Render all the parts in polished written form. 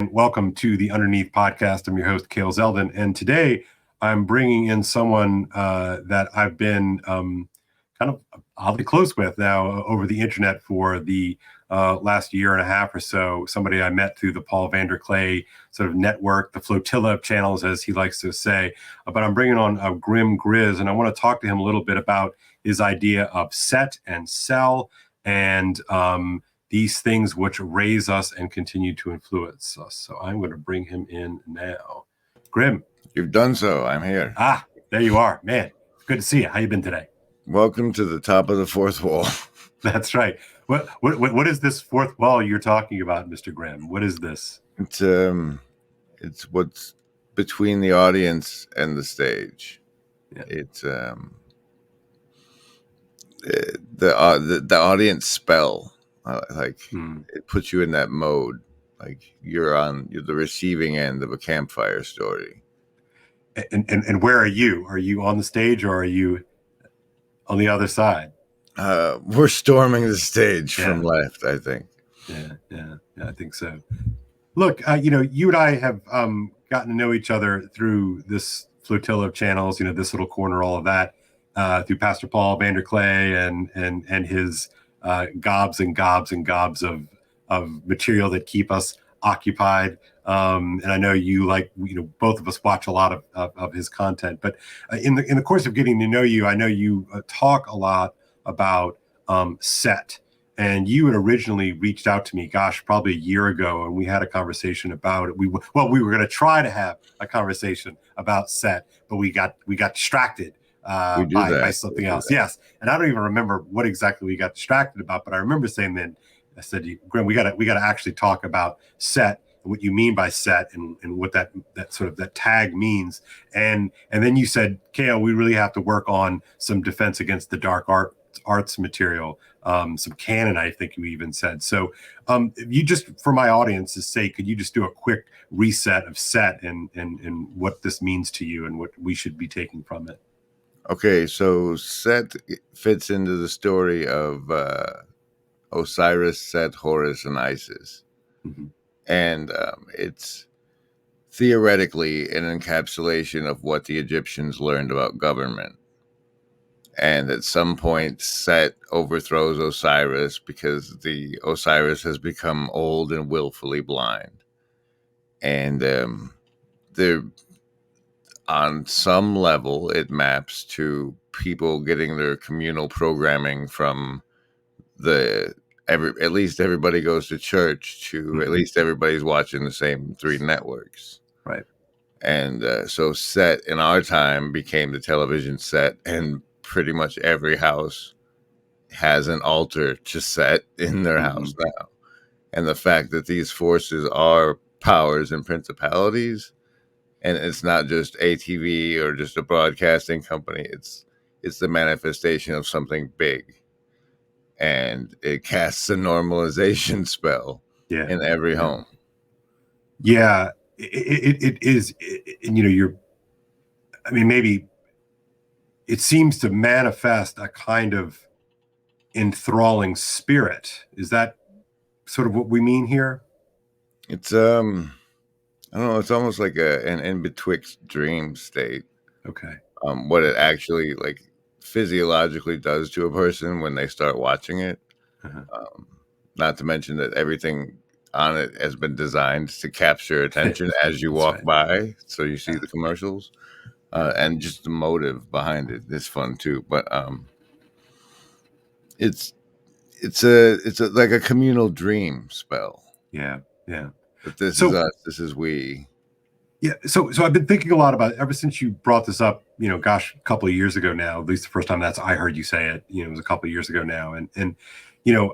Welcome to the Underneath podcast. I'm your host, Cale Zeldin, and today I'm bringing in someone that I've been kind of oddly close with now over the internet for the last year and a half or so. Somebody I met through the Paul Vanderklay sort of network, the flotilla of channels, as he likes to say. But I'm bringing on Grim Griz, and I want to talk to him a little bit about his idea of set and sell and these things which raise us and continue to influence us. So I'm going to bring him in now. Grim. You've done so. I'm here. There you are. Man, good to see you. How you been today? Welcome to the top of the fourth wall. That's right. What is this fourth wall you're talking about, Mr. Grim? What is this? It's what's between the audience and the stage. Yeah. It's the audience spell. It puts you in that mode, like you're the receiving end of a campfire story. And where are you? Are you on the stage or are you on the other side? We're storming the stage from left, I think. Yeah, I think so. Look, you and I have gotten to know each other through this flotilla of channels, this little corner, all of that, through Pastor Paul Vanderklay and his gobs and gobs and gobs of material that keep us occupied. And I know both of us watch a lot of his content. But in the course of getting to know you, I know you talk a lot about set. And you had originally reached out to me, probably a year ago, and we had a conversation about it. We were going to try to have a conversation about set, but we got distracted by something else. Yes, and I don't even remember what exactly we got distracted about, but I remember saying then, I said, Grim, we got to actually talk about set and what you mean by set and what that sort of that tag means. And then you said, Cale, we really have to work on some defense against the dark arts material, some canon, I think you even said. So you just, for my audience's sake, could you just do a quick reset of set and what this means to you and what we should be taking from it? Okay, so Set fits into the story of Osiris, Set, Horus, and Isis. Mm-hmm. And it's theoretically an encapsulation of what the Egyptians learned about government. And at some point, Set overthrows Osiris because the Osiris has become old and willfully blind. And on some level, it maps to people getting their communal programming from at least everybody goes to church to mm-hmm. At least everybody's watching the same three networks. Right. And so Set in our time became the television set, and pretty much every house has an altar to Set in their mm-hmm. house now. And the fact that these forces are powers and principalities, and it's not just ATV or just a broadcasting company. It's the manifestation of something big. And it casts a normalization spell in every home. Yeah, it is. Maybe it seems to manifest a kind of enthralling spirit. Is that sort of what we mean here? It's, I don't know. It's almost like an in-betwixt dream state. Okay. What it actually physiologically does to a person when they start watching it. Uh-huh. Not to mention that everything on it has been designed to capture attention as you walk by. So you see the commercials, and just the motive behind it is fun too. But it's like a communal dream spell. Yeah. But this is us. This is we. Yeah. So I've been thinking a lot about it ever since you brought this up, a couple of years ago now, at least the first time I heard you say it, it was a couple of years ago now. And you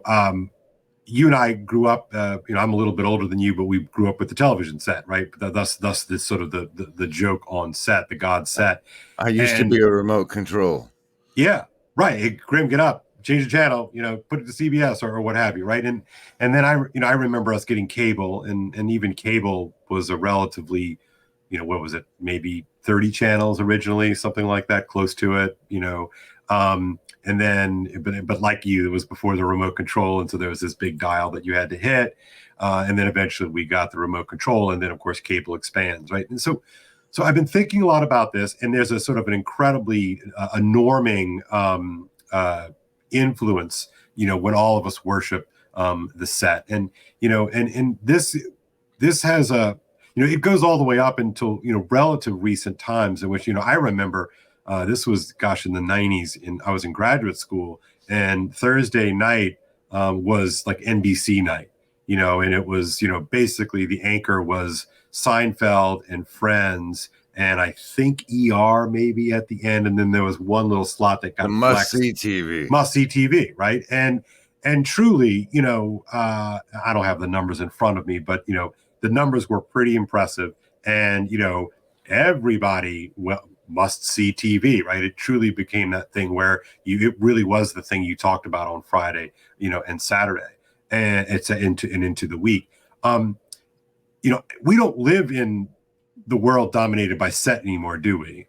and I grew up, I'm a little bit older than you, but we grew up with the television set, right? Thus this sort of the joke on set, the God set. I used to be a remote control. Yeah. Right. Hey, Grim, get up. Change the channel, put it to CBS or what have you, right? And then I remember us getting cable, and even cable was a relatively, what was it, maybe 30 channels originally, something like that, close to it, And then, but like you, it was before the remote control, and so there was this big dial that you had to hit, and then eventually we got the remote control, and then of course cable expands, right? And so I've been thinking a lot about this, and there's a sort of an incredibly a norming influence, when all of us worship the set, and and this has a it goes all the way up until relative recent times in which I remember this was gosh in the 90s, and I was in graduate school, and Thursday night was like NBC night, and it was basically the anchor was Seinfeld and Friends, and I think ER maybe at the end, and then there was one little slot that got The must see TV. must see TV, right? And truly, I don't have the numbers in front of me, but the numbers were pretty impressive, and everybody must see TV, right? It truly became that thing where it really was the thing you talked about on Friday, and Saturday, and it's into the week. We don't live in the world dominated by set anymore, do we?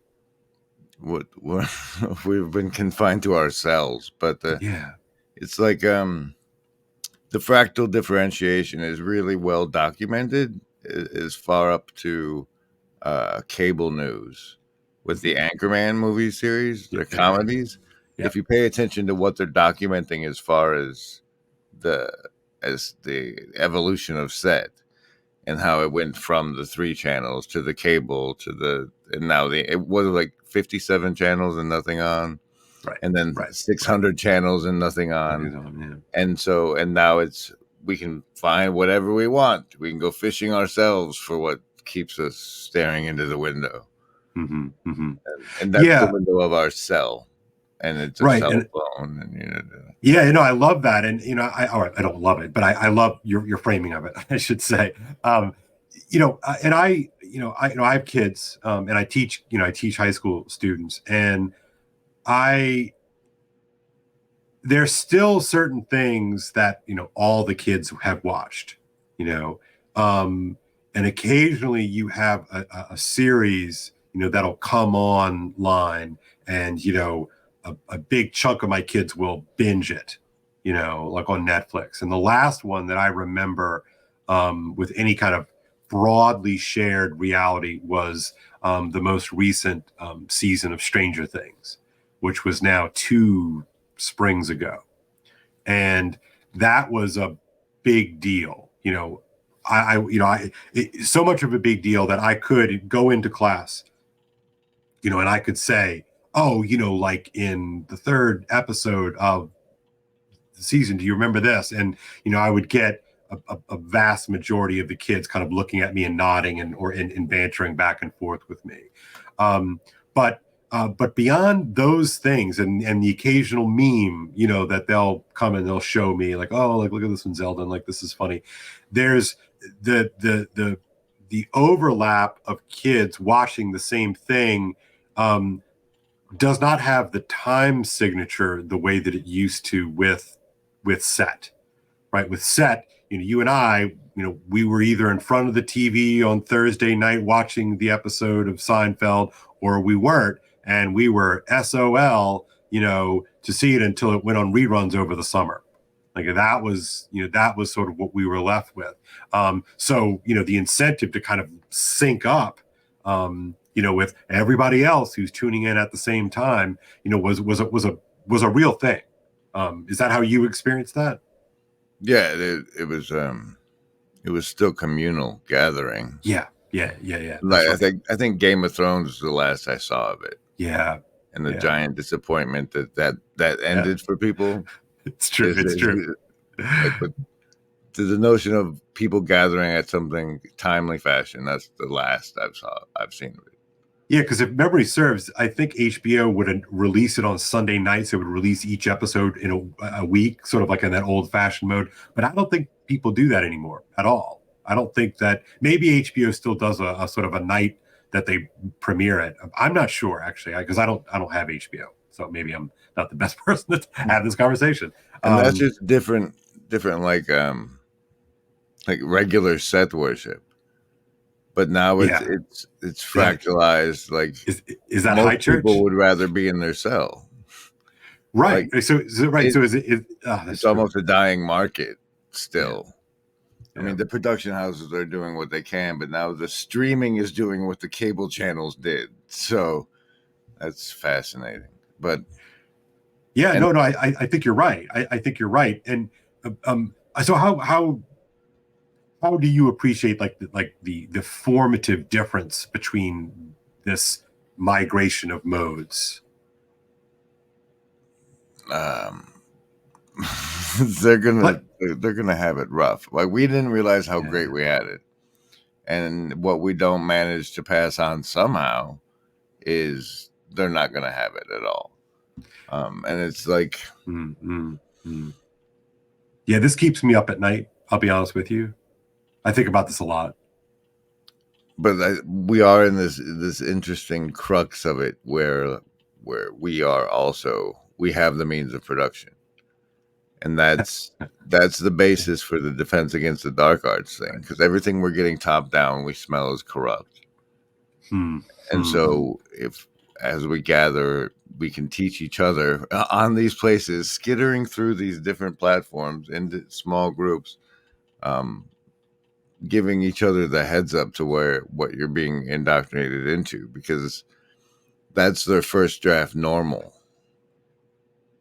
What we've been confined to ourselves, but it's like the fractal differentiation is really well documented as far up to cable news with the Anchorman movie series, their comedies. If you pay attention to what they're documenting as far as the evolution of set and how it went from the 3 channels to the cable to and now it was like 57 channels and nothing on, right? And then 600 channels and nothing on, and now we can find whatever we want. We can go fishing ourselves for what keeps us staring into the window. Mm-hmm, mm-hmm. And that's the window of our cell, and it's a cell phone. And I love that, and I don't love it, but I love your framing of it, I should say. And I have kids, and I teach high school students, and there's still certain things that all the kids have watched, and occasionally you have a series that'll come online, and a big chunk of my kids will binge it, like on Netflix. And the last one that I remember with any kind of broadly shared reality was the most recent season of Stranger Things, which was now 2 springs ago. And that was a big deal. So much of a big deal that I could go into class, and I could say, oh, like in the 3rd episode of the season, do you remember this? And, I would get a vast majority of the kids kind of looking at me and nodding and bantering back and forth with me. But beyond those things and the occasional meme, that they'll come and they'll show me like, oh, like, look at this one, Zelda, and like, this is funny. There's the overlap of kids watching the same thing does not have the time signature the way that it used to with set, right? With set, you and I, we were either in front of the TV on Thursday night watching the episode of Seinfeld, or we weren't, and we were SOL, to see it until it went on reruns over the summer. Like that was sort of what we were left with. So the incentive to kind of sync up, with everybody else who's tuning in at the same time, was a real thing. Is that how you experienced that? Yeah, it was still communal gathering. Yeah. Like I think Game of Thrones was the last I saw of it. Yeah. And the giant disappointment that ended for people. It's true. It's true. But the notion of people gathering at something timely fashion, that's the last I've seen of it. Yeah, because if memory serves, I think HBO would release it on Sunday nights. It would release each episode in a week, sort of like in that old-fashioned mode. But I don't think people do that anymore at all. I don't think that maybe HBO still does a sort of a night that they premiere it. I'm not sure actually, because I don't have HBO, so maybe I'm not the best person to have this conversation. And that's just different, like regular set worship. But now it's fractalized. Like is that high church? People would rather be in their cell. Right. Like Right. it, So is it, that's it's true. almost a dying market still. Yeah. I mean, the production houses are doing what they can, but now the streaming is doing what the cable channels did. So that's fascinating. But Yeah, and no, I think you're right. I think you're right. And so how do you appreciate the formative difference between this migration of modes? um, Like, they're gonna have it rough. Like we didn't realize how great yeah. we had it, and what we don't manage to pass on somehow is they're not gonna have it at all. And it's like, Mm, mm, mm. Yeah, this keeps me up at night. I'll be honest with you. I think about this a lot. but we are in this interesting crux of it where we are also we have the means of production, and that's the basis for the defense against the dark arts thing, because everything we're getting top down we smell is corrupt. Hmm. And Hmm. so if as we gather we can teach each other on these places, skittering through these different platforms into small groups, um, giving each other the heads up to where what you're being indoctrinated into, because that's their first draft normal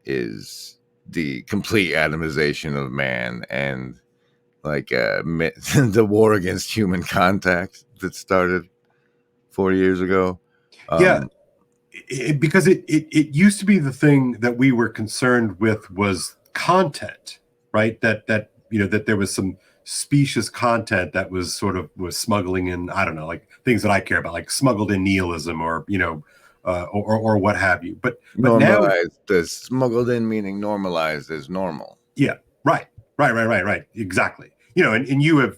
is the complete atomization of man and like the war against human contact that started 40 years ago. Yeah, um, because it used to be the thing that we were concerned with was content, right? That there was some specious content that was smuggling in, I don't know, like things that I care about, like smuggled in nihilism or or what have you. But now, normalized, the smuggled in meaning normalized as normal. yeah, right, exactly. And you have,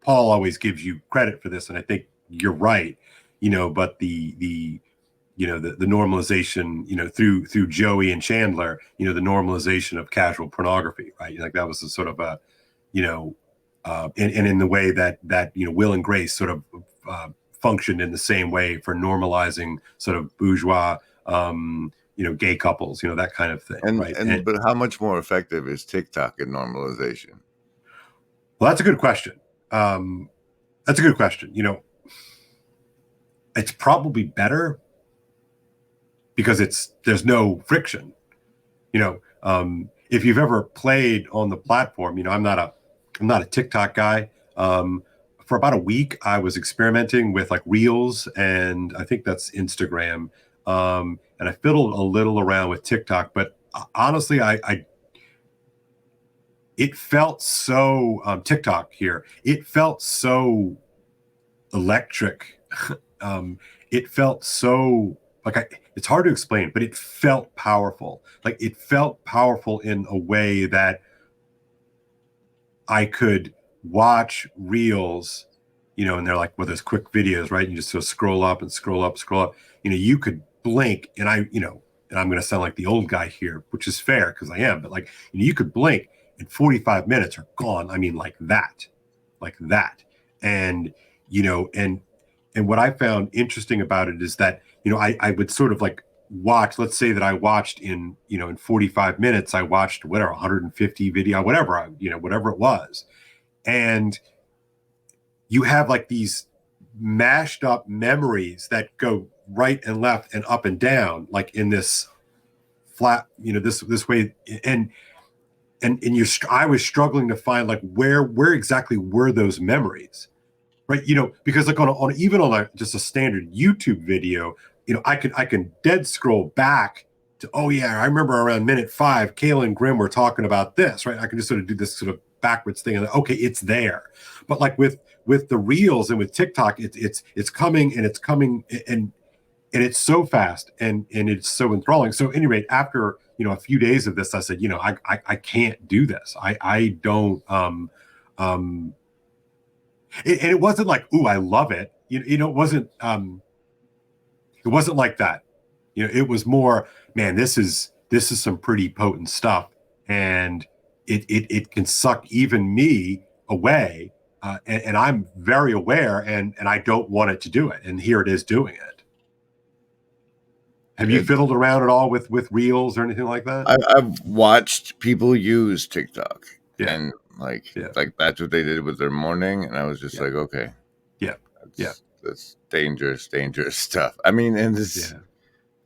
Paul always gives you credit for this, and I think you're right. But the normalization, through Joey and Chandler, the normalization of casual pornography, right? Like that was a sort of a, you know and in the way that Will and Grace sort of functioned in the same way for normalizing sort of bourgeois, gay couples, that kind of thing, right? And but how much more effective is TikTok in normalization? Well, that's a good question. That's a good question. It's probably better because there's no friction. If you've ever played on the platform, I'm not a TikTok guy. For about a week, I was experimenting with like Reels, and I think that's Instagram. And I fiddled a little around with TikTok, but honestly, I it felt so TikTok here. It felt so electric. It felt so it's hard to explain, but it felt powerful. Like it felt powerful in a way that I could watch reels, and they're like, well, there's quick videos, right? You just sort of scroll up and scroll up, scroll up. You could blink, and and I'm going to sound like the old guy here, which is fair because I am, but like, you could blink and 45 minutes are gone. I mean, like that. And, and what I found interesting about it is that, I would sort of like watch, let's say that I watched in 45 minutes, I watched whatever, 150 video, whatever it was. And you have like these mashed up memories that go right and left and up and down, like in this flat, this way. And I was struggling to find like where exactly were those memories, right? Because like even on just a standard YouTube video, I can dead scroll back to, oh yeah, I remember around minute 5, Kayla and Grim were talking about this, right? I can just sort of do this sort of backwards thing, and okay, it's there. But like with the reels and with TikTok, it's coming and it's coming, and it's so fast and it's so enthralling. So at any rate, after a few days of this, I said, I can't do this. I don't and it wasn't like, ooh, I love it. It wasn't like that. It was more, man, this is some pretty potent stuff, and it can suck even me away, and I'm very aware, and I don't want it to do it, and here it is doing it. Have you fiddled around at all with reels or anything like that? I've watched people use TikTok, Yeah. and like Yeah. that's what they did with their morning, and I was just Yeah. like, okay, Yeah. that's dangerous stuff. I mean, and this Yeah.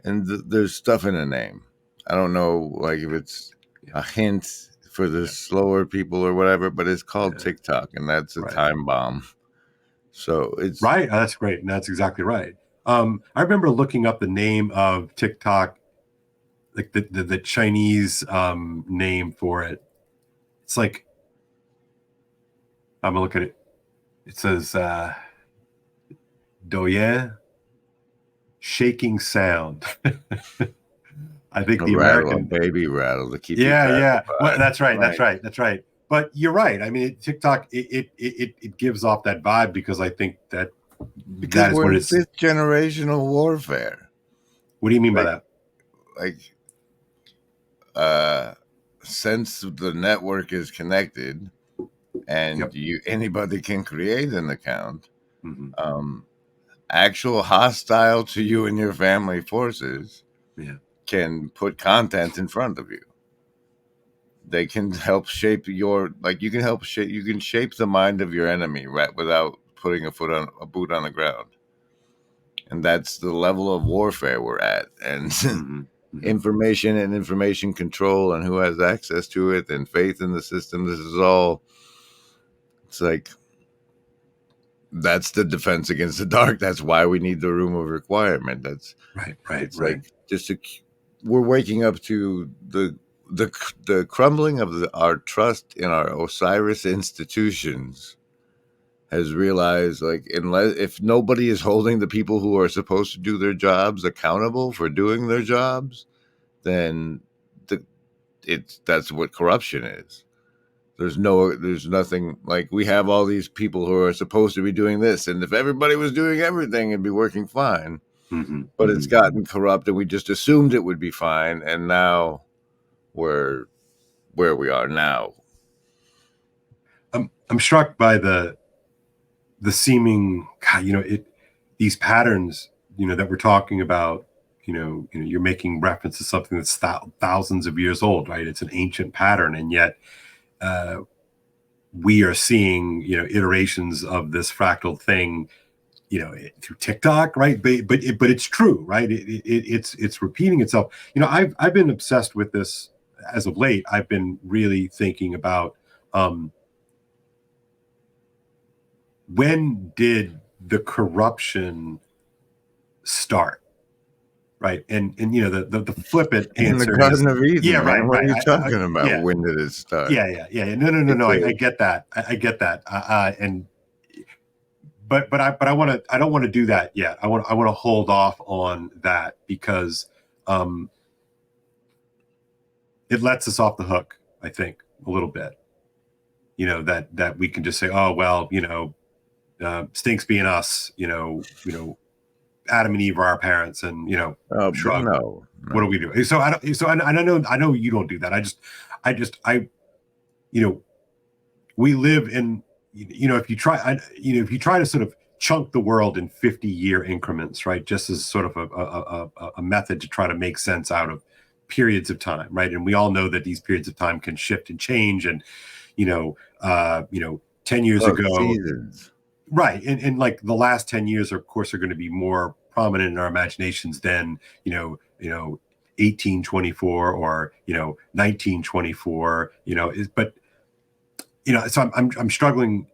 and there's stuff in the name. I don't know, like if it's a hint for the slower people or whatever, but it's called TikTok, and that's a time bomb. So it's right. That's great, and that's exactly right. I remember looking up the name of TikTok, like the Chinese name for it. It's like, I'm gonna look at it. It says Douyin, shaking sound. I think the rattle, a American baby rattle to keep you yeah. pacified. Well, that's right. But you're right. I mean, TikTok it gives off that vibe because I think that Because is we're what in it's. fifth generational warfare. What do you mean by that? Like, since the network is connected and anybody can create an account, actual hostile to you and your family forces can put content in front of you. They can help shape you can shape the mind of your enemy right without putting a boot on the ground. And that's the level of warfare we're at. And information and information control and who has access to it and faith in the system. This is all, it's like, that's the defense against the dark. That's why we need the room of requirement. That's right. Like we're waking up to the crumbling of our trust in our Osiris institutions has realized, like, if nobody is holding the people who are supposed to do their jobs accountable for doing their jobs, then that's what corruption is. There's nothing, like, we have all these people who are supposed to be doing this, and if everybody was doing everything, it'd be working fine. But it's gotten corrupt, and we just assumed it would be fine, and now we're where we are now. I'm struck by the seeming, these patterns, that we're talking about. You're making reference to something that's thousands of years old, right? It's an ancient pattern, and yet we are seeing, iterations of this fractal thing, through TikTok, right? But it's true, right? It's repeating itself. I've been obsessed with this as of late. I've been really thinking about when did the corruption start, right? And the flippant answer in the Garden of Eden. Yeah, right. What are you talking about? When did it start? Yeah. No. I get that. I get that. But I want to. I don't want to do that yet. I want to hold off on that because it lets us off the hook, I think, a little bit. That we can just say, oh well, stinks being us. Adam and Eve are our parents, and shrug. No. What do we do? So I know you don't do that. We live in, if you try to sort of chunk the world in 50-year increments, right? Just as sort of a method to try to make sense out of periods of time, right? And we all know that these periods of time can shift and change, and 10 years ago, seasons. Right. And like the last 10 years, of course, are going to be more prominent in our imaginations than, 1824 or, 1924, but, so I'm struggling,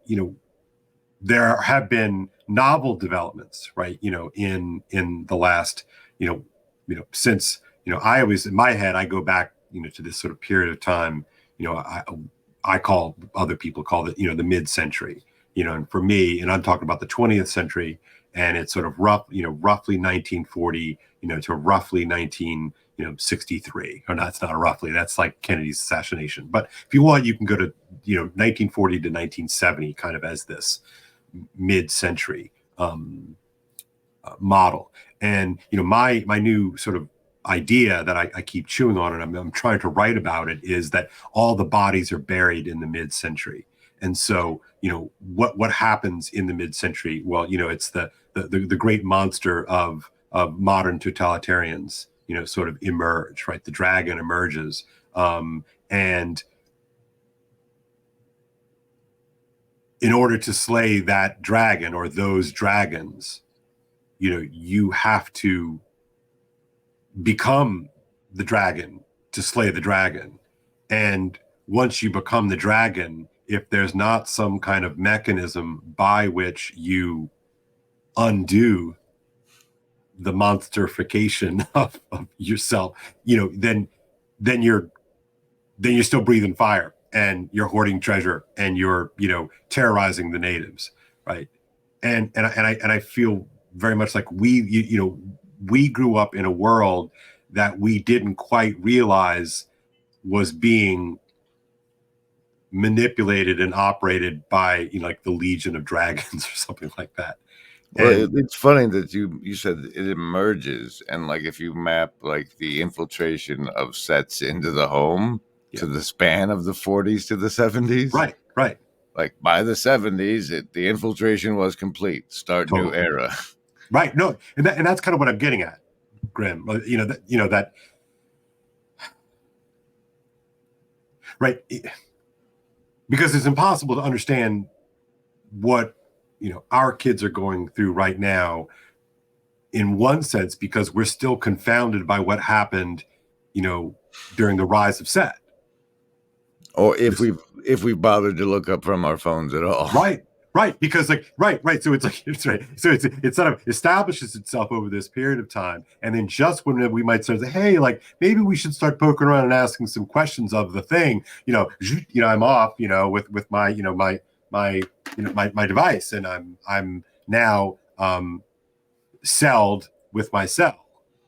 there have been novel developments, right. In the last, since, I always, in my head, I go back, to this sort of period of time, I call, other people call it, the mid-century. And for me, and I'm talking about the 20th century, and it's sort of roughly 1940, to roughly 1963. Or that's not roughly, that's like Kennedy's assassination. But if you want, you can go to 1940 to 1970, kind of as this mid-century model. And my new sort of idea that I keep chewing on, and I'm trying to write about it, is that all the bodies are buried in the mid-century. And so, what happens in the mid-century? Well, it's the great monster of modern totalitarians, sort of emerge, right? The dragon emerges. And in order to slay that dragon or those dragons, you have to become the dragon to slay the dragon. And once you become the dragon, if there's not some kind of mechanism by which you undo the monsterification of yourself, then you're still breathing fire, and you're hoarding treasure, and you're terrorizing the natives, right? And I feel very much like we grew up in a world that we didn't quite realize was being manipulated and operated by like the Legion of Dragons or something like that. Well, it's funny that you said it emerges, and like if you map like the infiltration of sets into the home to the span of the 40s to the 70s, right. Like by the 70s, the infiltration was complete. Start new era. Right. No, and that's kind of what I'm getting at, Grim. That right, because it's impossible to understand what our kids are going through right now, in one sense, because we're still confounded by what happened, during the rise of Set. Or if we've bothered to look up from our phones at all. Right. Because right. So it's right. So it sort of establishes itself over this period of time. And then just when we might start to say, hey, like maybe we should start poking around and asking some questions of the thing, I'm off, with my, my device, and I'm now celled with my cell.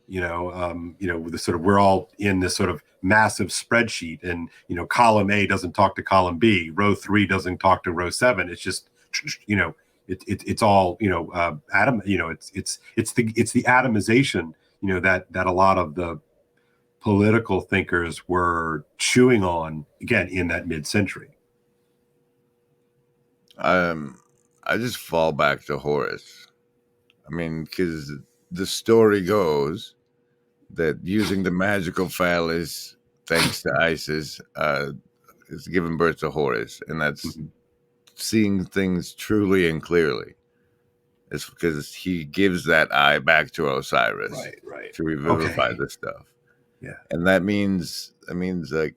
With the sort of, we're all in this sort of massive spreadsheet, and column A doesn't talk to column B, row 3 doesn't talk to row 7. It's just it's all atom. It's the atomization that a lot of the political thinkers were chewing on again in that mid-century. I just fall back to Horus. I mean, because the story goes that using the magical phallus, thanks to Isis, is giving birth to Horus, and that's seeing things truly and clearly. It's because he gives that eye back to Osiris, right, to revivify this stuff. Yeah, and that means like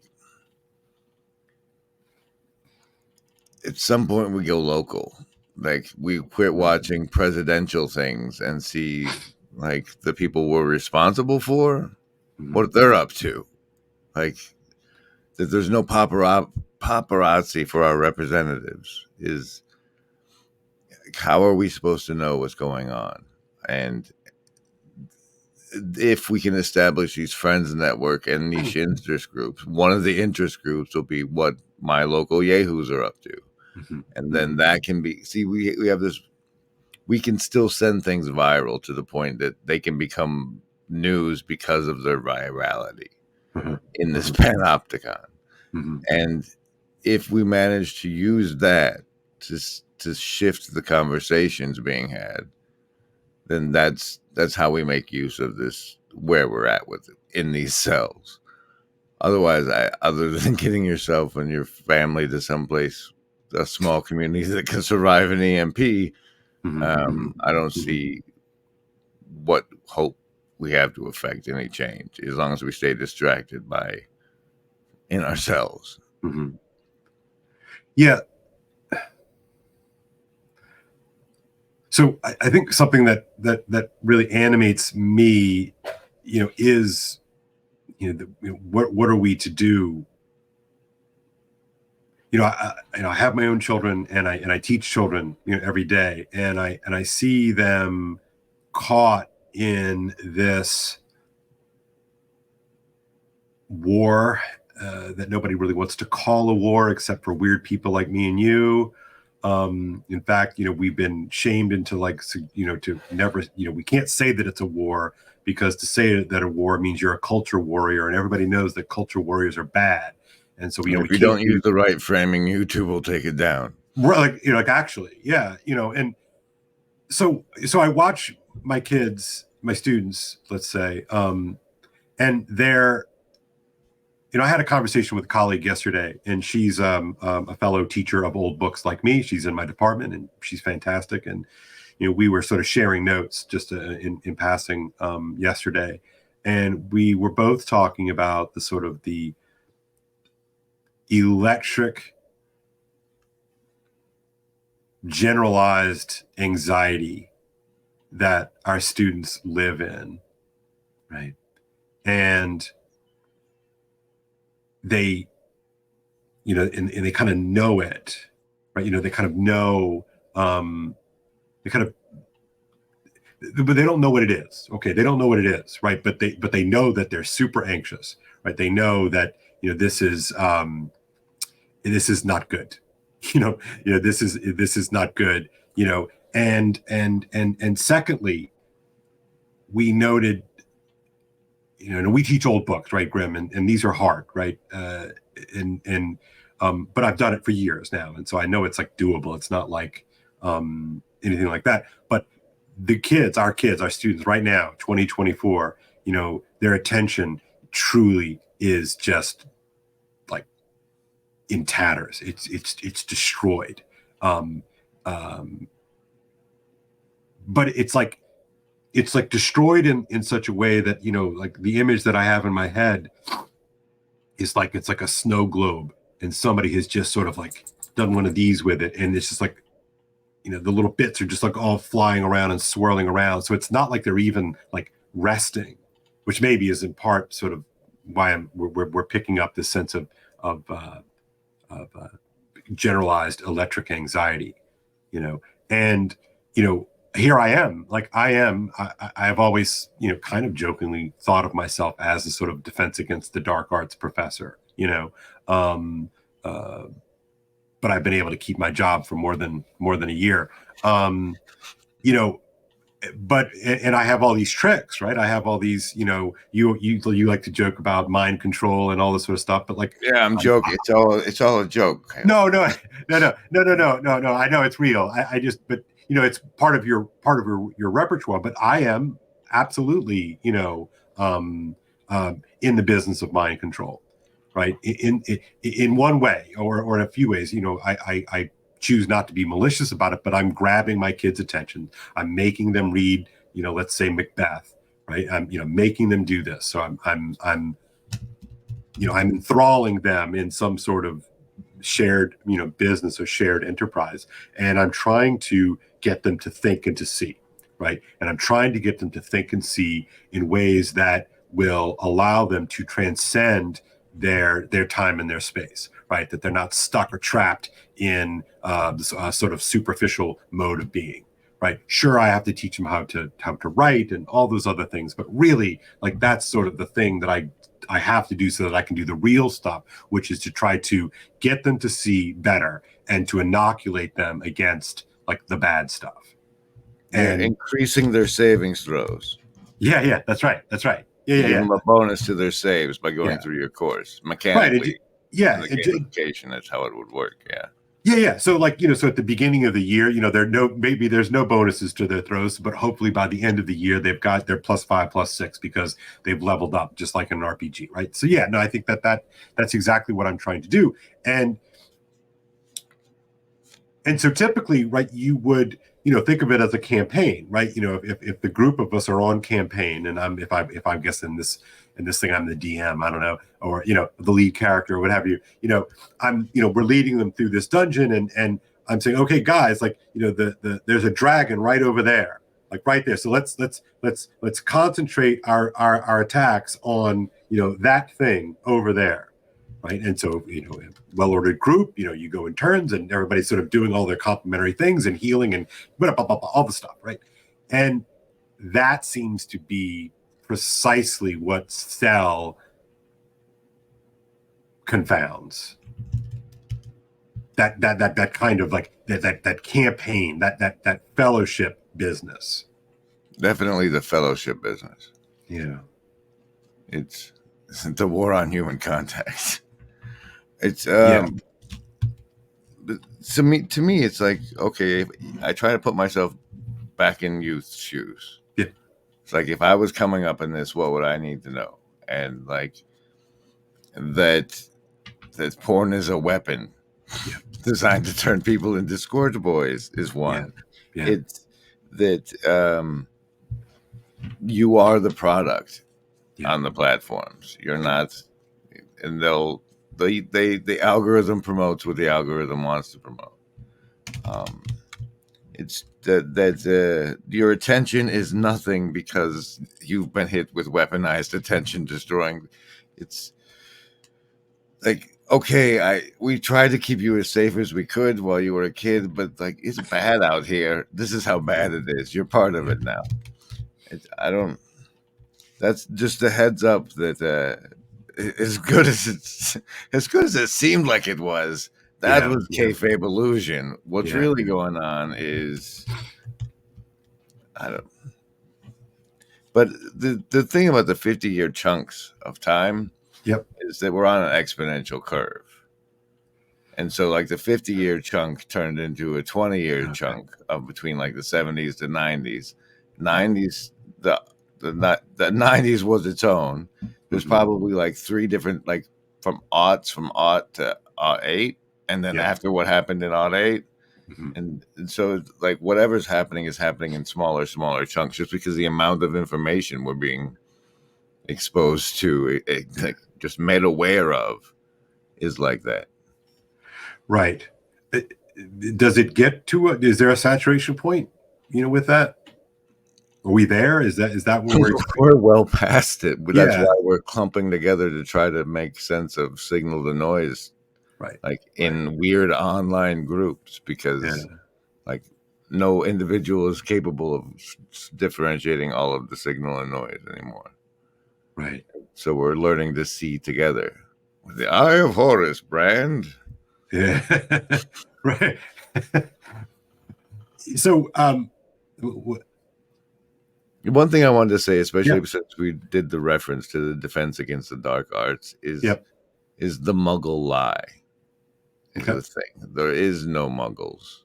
at some point we go local. Like we quit watching presidential things and see like the people we're responsible for, what they're up to. Like that there's no paparazzi for our representatives. Is how are we supposed to know what's going on? And if we can establish these friends network and niche interest groups, one of the interest groups will be what my local yahoos are up to. And then that can be, we have this, we can still send things viral to the point that they can become news because of their virality in this panopticon. And if we manage to use that to shift the conversations being had, then that's how we make use of this, where we're at with it in these cells. Otherwise, other than getting yourself and your family to someplace, a small community that can survive an EMP, I don't see what hope we have to affect any change as long as we stay distracted in ourselves. Yeah. So I think something that really animates me, is, what are we to do? I have my own children, and I teach children, every day, and I see them caught in this war that nobody really wants to call a war except for weird people like me and you. In fact, we've been shamed into to never, we can't say that it's a war, because to say that a war means you're a culture warrior, and everybody knows that culture warriors are bad. And so, if you don't use the right framing, YouTube will take it down. Actually, yeah, and so I watch my kids, my students, let's say, and they're, I had a conversation with a colleague yesterday, and she's a fellow teacher of old books like me. She's in my department, and she's fantastic. And we were sort of sharing notes just in passing yesterday, and we were both talking about the sort of the electric generalized anxiety that our students live in, right? And they, and they kind of know it, right? They kind of know, they kind of, but they don't know what it is. Okay, they don't know what it is, right? But they know that they're super anxious, right? They know that this is not good. This is not good. And secondly, we noted, and we teach old books, right, Grim, and these are hard, right? But I've done it for years now, and so I know it's like doable. It's not like anything like that. But our students right now, 2024, their attention truly is just like in tatters. It's destroyed. But it's like destroyed in such a way that, like the image that I have in my head is like, it's like a snow globe, and somebody has just sort of like done one of these with it. And it's just like, the little bits are just like all flying around and swirling around. So it's not like they're even like resting, which maybe is in part sort of why we're picking up this sense of generalized electric anxiety, and, here I am, I've always, kind of jokingly thought of myself as a sort of defense against the dark arts professor, but I've been able to keep my job for more than a year. But I have all these tricks, right? I have all these, you like to joke about mind control and all this sort of stuff, but like, yeah, I'm joking. It's all a joke. No. I know it's real. I just, but it's part of your repertoire. But I am absolutely, in the business of mind control, right? In one way, or in a few ways, I choose not to be malicious about it, but I'm grabbing my kids' attention. I'm making them read, let's say Macbeth, right? I'm, making them do this. So I'm enthralling them in some sort of shared, business or shared enterprise. And I'm trying to get them to think and to see, right? And I'm trying to get them to think and see in ways that will allow them to transcend their time and their space, right? That they're not stuck or trapped in this sort of superficial mode of being, right? Sure, I have to teach them how to write and all those other things, but really, like, that's sort of the thing that I have to do so that I can do the real stuff, which is to try to get them to see better and to inoculate them against like the bad stuff. And increasing their savings throws. Yeah, that's right. Yeah. Give them a bonus to their saves by going through your course mechanically. Right. Gamification, that's how it would work. Yeah. So like, so at the beginning of the year, there's no bonuses to their throws, but hopefully by the end of the year, they've got their +5, +6 because they've leveled up just like an RPG, right? So yeah, no, I think that's exactly what I'm trying to do. And so typically, right, you would, think of it as a campaign, right? If the group of us are on campaign, and if I'm guessing in this thing, I'm the DM, I don't know, or, the lead character or what have you, we're leading them through this dungeon, and I'm saying, okay, guys, like, there's a dragon right over there, like right there. So let's concentrate our attacks on, that thing over there. Right. And so, well-ordered group, you go in turns and everybody's sort of doing all their complementary things and healing and all the stuff. Right. And that seems to be precisely what Cell confounds. That kind of like that campaign, that fellowship business. Definitely the fellowship business. Yeah. It's the war on human contact. It's to me, it's like, okay, I try to put myself back in youth's shoes. Yeah. It's like, if I was coming up in this, what would I need to know? And like that porn is a weapon Yeah. designed to turn people into scourge boys is one. Yeah. It's that you are the product on the platforms. You're not, and the algorithm promotes what the algorithm wants to promote. It's that your attention is nothing because you've been hit with weaponized attention destroying. It's like, okay, we tried to keep you as safe as we could while you were a kid, but like, it's bad out here. This is how bad it is. You're part of it now. That's just a heads up that as good as it seemed like it was, that was kayfabe illusion. What's really going on is, I don't. But the thing about the 50-year chunks of time, is that we're on an exponential curve. And so like the 50-year chunk turned into a 20-year chunk of between like the 70s to 90s. 90s, the 90s was its own. There's probably like three different, like from aught to aught 8. And then after what happened in aught 8. And so like whatever's happening is happening in smaller chunks, just because the amount of information we're being exposed to, like just made aware of, is like that. Right. Does it get to is there a saturation point, with that? Are we there? Is that what we're well past it? But that's why we're clumping together to try to make sense of signal to noise, right? Like in weird online groups, because like no individual is capable of differentiating all of the signal and noise anymore. Right. So we're learning to see together with the Eye of Horus brand. Yeah. Right. So, one thing I wanted to say, especially since we did the reference to the Defense Against the Dark Arts, is the Muggle lie. Is the thing. There is no Muggles.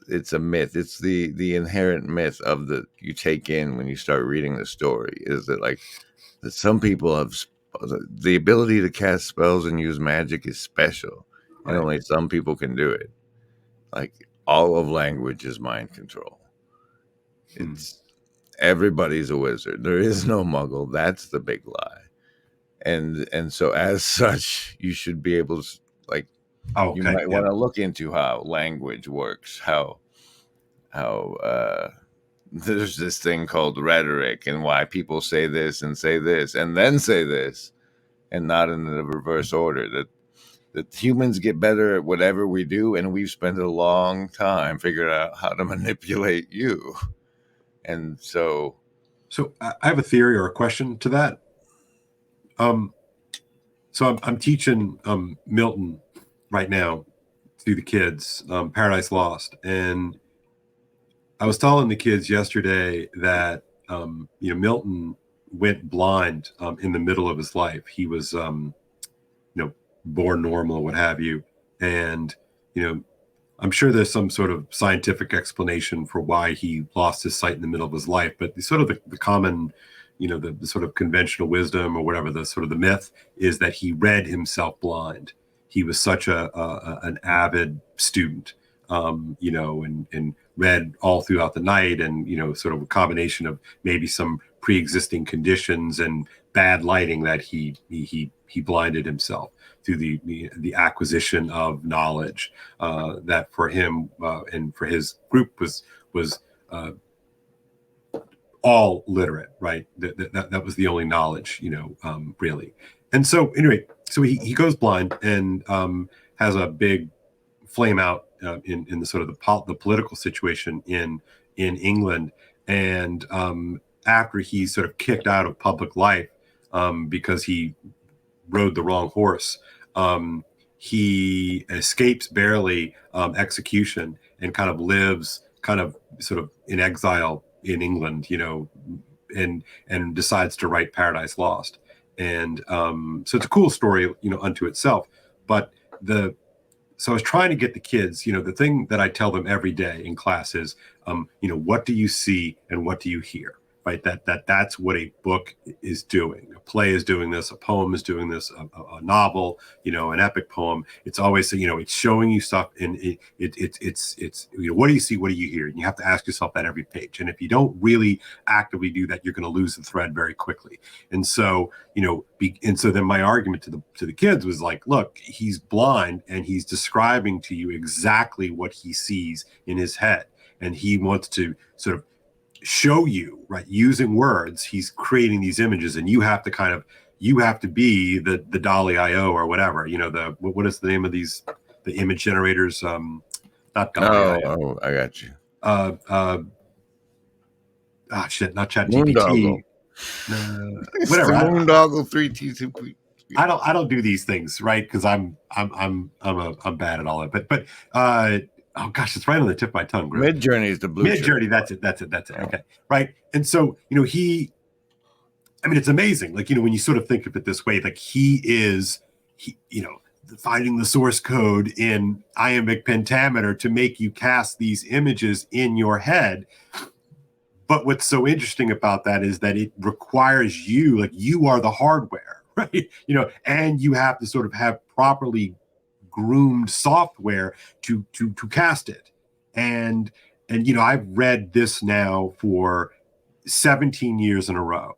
It's a myth. It's the inherent myth of you take in when you start reading the story, is that like that some people have the ability to cast spells and use magic is special, and only some people can do it. Like all of language is mind control. It's everybody's a wizard. There is no Muggle. That's the big lie. And so as such, you should be able to like. You might want to look into how language works, how there's this thing called rhetoric, and why people say this and then say this, and not in the reverse order. That humans get better at whatever we do, and we've spent a long time figuring out how to manipulate you. And so I have a theory or a question to that. So I'm teaching Milton right now to the kids, Paradise Lost, and I was telling the kids yesterday that Milton went blind in the middle of his life. He was born normal, what have you, and I'm sure there's some sort of scientific explanation for why he lost his sight in the middle of his life, but the common the sort of conventional wisdom, or whatever, the sort of the myth, is that he read himself blind. He was such an avid student, and read all throughout the night, and sort of a combination of maybe some pre-existing conditions and bad lighting that he blinded himself through the acquisition of knowledge that for him and for his group was all literate, right? That was the only knowledge, really. And so anyway, so he goes blind and has a big flame out in the sort of the political situation in England. And after he's sort of kicked out of public life because he rode the wrong horse, he escapes barely execution and kind of lives sort of in exile in England, and decides to write Paradise Lost. And so it's a cool story, unto itself. But so I was trying to get the kids, the thing that I tell them every day in class is, what do you see and what do you hear? right? That's what a book is doing. A play is doing this. A poem is doing this. A novel, an epic poem. It's always, it's showing you stuff, and it's what do you see? What do you hear? And you have to ask yourself that every page. And if you don't really actively do that, you're going to lose the thread very quickly. And so, so then my argument to the kids was like, look, he's blind, and he's describing to you exactly what he sees in his head, and he wants to sort of show you, right, using words. He's creating these images, and you have to be the Dolly IO or whatever, what is the name of the image generators? Not Dolly IO. Oh, I got you. Shit, not ChatGPT. Whatever. Moondoggle 3T2. I don't do these things, right? Because I'm bad at all of it. But oh gosh, it's right on the tip of my tongue. Midjourney is the blue. Midjourney, that's it. Okay, right. And so it's amazing. Like when you sort of think of it this way, like he finding the source code in iambic pentameter to make you cast these images in your head. But what's so interesting about that is that it requires you, like you are the hardware, right? And you have to sort of have properly groomed software to cast it. And I've read this now for 17 years in a row,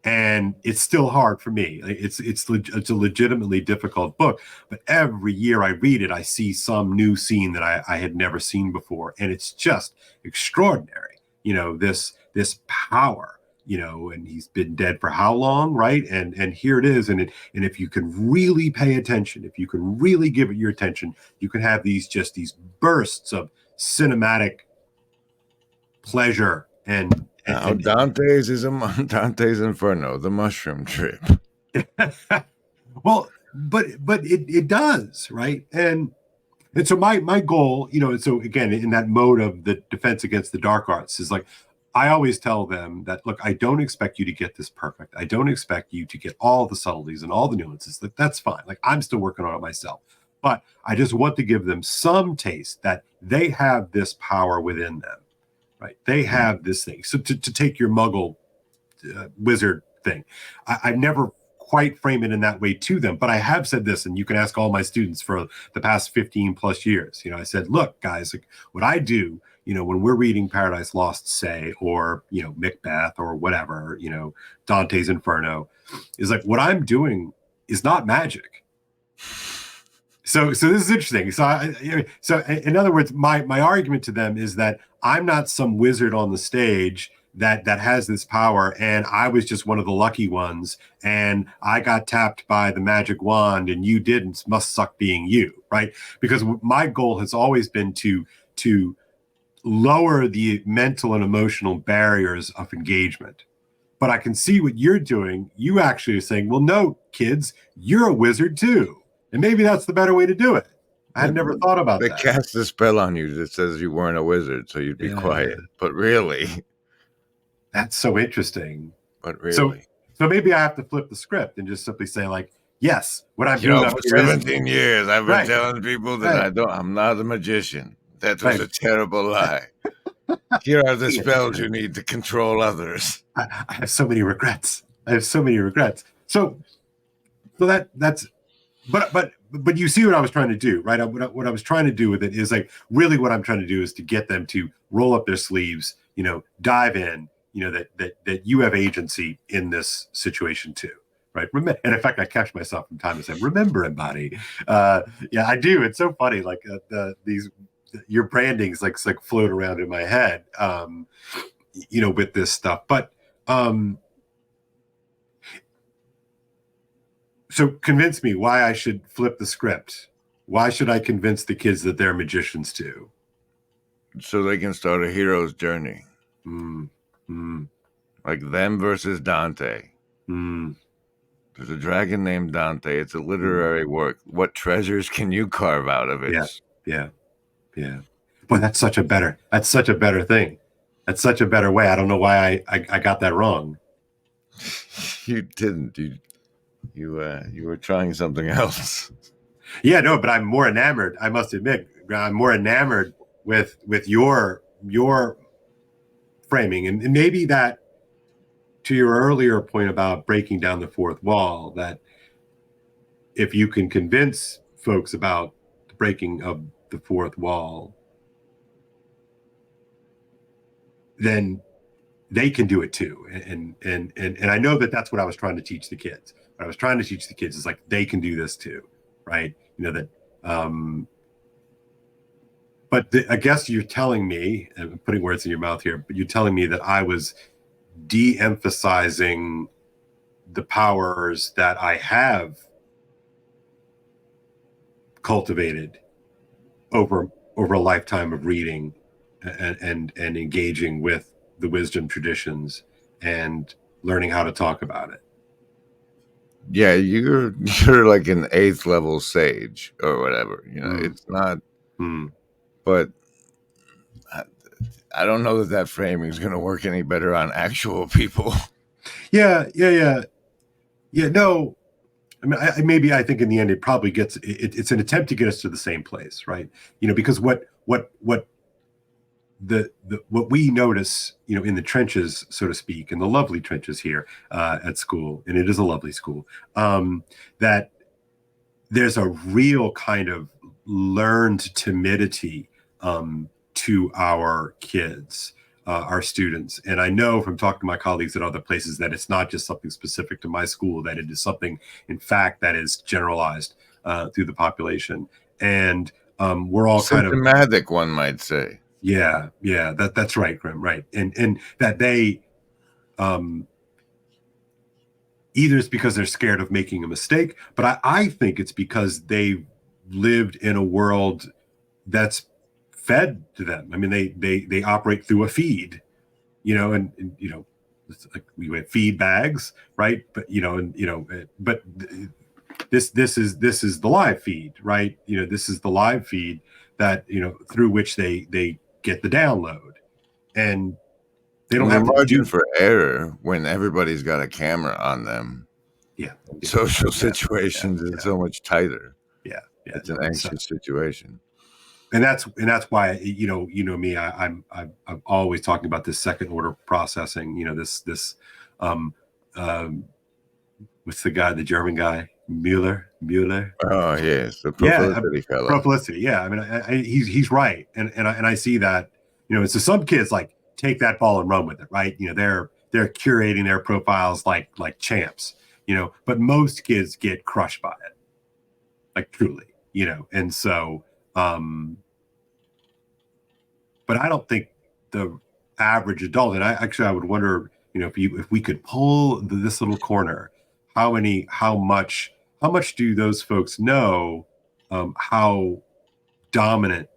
and it's still hard for me. It's a legitimately difficult book, but every year I read it, I see some new scene that I had never seen before, and it's just extraordinary. This power, and he's been dead for how long, right? And here it is, and if you can really pay attention, if you can really give it your attention, you can have these bursts of cinematic pleasure and Dante's Inferno, the mushroom trip. Well, but it does, right? And so my goal, so again, in that mode of the defense against the dark arts, is like, I always tell them that, look, I don't expect you to get this perfect. I don't expect you to get all the subtleties and all the nuances. Like, that's fine. Like, I'm still working on it myself. But I just want to give them some taste that they have this power within them, right? They have this thing. So to take your Muggle wizard thing, I never quite frame it in that way to them, but I have said this, and you can ask all my students for the past 15 plus years. I said, look, guys, like, what I do, when we're reading Paradise Lost, say, or Macbeth or whatever, Dante's Inferno, is like, what I'm doing is not magic. So this is interesting. So in other words, my argument to them is that I'm not some wizard on the stage that has this power, and I was just one of the lucky ones, and I got tapped by the magic wand and you didn't. Must suck being you, right? Because my goal has always been to lower the mental and emotional barriers of engagement. But I can see what you're doing. You actually are saying, well, no, kids, you're a wizard too, and maybe that's the better way to do it. I had never thought about that. They cast a spell on you that says you weren't a wizard, so you'd be quiet. But really, that's so interesting. But really, so maybe I have to flip the script and just simply say, like, yes, what I'm doing for 17 years, I've been telling people that I'm not a magician. That was a terrible lie. Here are the spells you need to control others. I have so many regrets. So that's, but you see what I was trying to do, right? What I was trying to do with it is, like, really what I'm trying to do is to get them to roll up their sleeves, dive in, that you have agency in this situation too, right? And in fact, I catch myself from time to time, remember it, buddy. Yeah, I do. It's so funny. Like your brandings like float around in my head, with this stuff. But so convince me why I should flip the script. Why should I convince the kids that they're magicians too? So they can start a hero's journey. Like them versus Dante. There's a dragon named Dante. It's a literary work. What treasures can you carve out of it? Yeah. Boy, that's such a better thing. That's such a better way. I don't know why I got that wrong. You didn't. You were trying something else. Yeah, no, but I'm more enamored. I must admit, I'm more enamored with your framing, and maybe that to your earlier point about breaking down the fourth wall, that if you can convince folks about the breaking of the fourth wall, then they can do it too. And I know that that's what I was trying to teach the kids. What I was trying to teach the kids is like, they can do this too, right? That, but I guess you're telling me, and I'm putting words in your mouth here, but you're telling me that I was de-emphasizing the powers that I have cultivated over a lifetime of reading and engaging with the wisdom traditions and learning how to talk about it. Yeah, you're like an 8th level sage or whatever. It's not. But I don't know that framing is going to work any better on actual people. Yeah. No, I mean, I think in the end it probably gets it's an attempt to get us to the same place, right? Because what we notice, in the trenches, so to speak, in the lovely trenches here at school, and it is a lovely school, that there's a real kind of learned timidity to our kids, our students. And I know from talking to my colleagues at other places that it's not just something specific to my school, that it is something, in fact, that is generalized through the population. And we're all symptomatic, kind of, one might say. Yeah, that's right, Grim, right. And that they either it's because they're scared of making a mistake, but I think it's because they've lived in a world that's fed to them. I mean, they operate through a feed, and it's like we have feed bags, right? But but this is the live feed, right? This is the live feed that through which they get the download, and they don't have margin for error when everybody's got a camera on them. Yeah, social situations is so much tighter. Yeah, it's an anxious situation. And that's why me, I'm always talking about this second order processing. This what's the guy, the German guy, Mueller. Oh yes, the prophelicity fellow. Prophelicity. Yeah, I mean, he's right, and I see that. So some kids like take that ball and run with it, right? They're curating their profiles like champs, but most kids get crushed by it, like truly, and so. But I don't think the average adult, and I would wonder, if we could pull this little corner, how much do those folks know how dominant